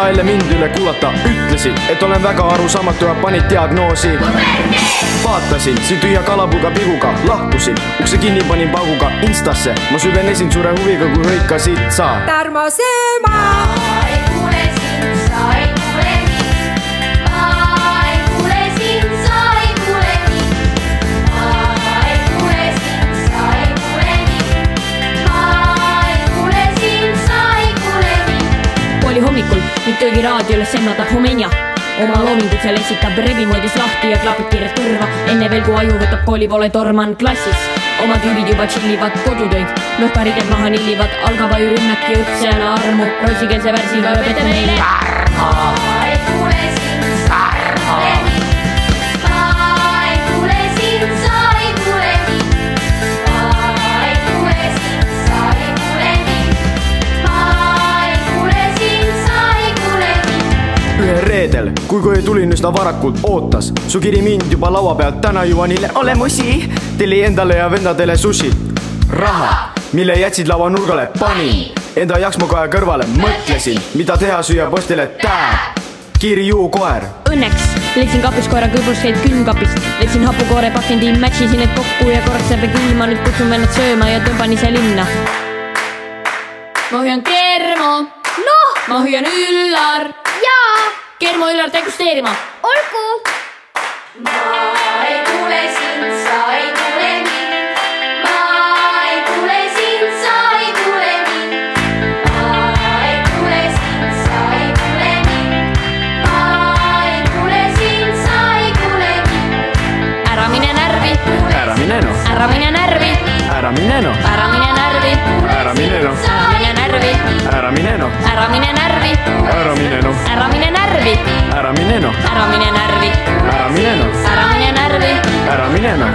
sa jälle mind üle kuulata, ütlesid, et olen väga arusaamatu ja panid diagnoosi. Vaatasin siin tühja kalapuuga piguga, lahkusin, ukse kinni panin pauguga Instasse. Ma süvenesin suure huviga, kui hõikasid sa. Tarmo Sõõma. Ei kuule sind, sa ei kuule mind. Ma ei kuule sind, sa ei kuule mind. Ma ei kuule sind, sa ei kuule mind. Ma ei kuule sind, sa ei kuule mind. Kooli hommikul nüüd töögi raadioles semmata Homenja. Oma loomingut seal esitab revimoodis lahti ja klapib kiirelt kõrva. Enne veel kui aju võtab kooli poole torman klassis. Oma tüübid juba chillivad kodutöid. Lohkarided maha nillivad, algava ju rünnak ja õpsejana armu. Roosikeelse värsiga ööbete meile Tarmo. Ma ei kuule sind, sa ei kuule mind. Ma ei kuule sind, sa ei kuule mind. Ma ei kuule sind, sa ei kuule mind. Ma ei kuule sind, sa ei kuule mind. Ühe reedel, kui kohe tulin üsna varakult, ootas su kiri mind juba laua pealt. Täna juua neile olemusi, telli endale ja vendadele sushi. Raha, mille jätsid laua nurgale, panin enda jaksmokoja kõrvale. Mõtlesin, mida teha süüa postile tää kiiri juukoer. Õnneks leidsin kapis koera kõõbuskeid külmkapist. Leidsin hapukoore pakendi, matchisin need kokku ja korraks jääb külma. Nüüd kutsun vennad sööma ja tõmban ise linna. Ma hüüan Kermo. Noh, Ma hüüan Üllar. jaa, Kermo Üllar degusteerima. olgu. Ma ei kuule sind, sa ei kuule mind. Ma ei kuule sind, sa ei kuule mind. Ma ei kuule sind, sa ei kuule mind. Ma ei kuule sind, sa ei kuule mind. Ära mine närvi. Ära mine noh, Ära mine närvi. ära mine noh, Ära mine närvi. ära mine noh, Ära mine närvi. ära mine noh, Ära mine närvi. ära mine noh, Ära mine närvi. ära mine noh, Ära mine närvi. ära mine noh, Ära mine närvi. ära mine noh.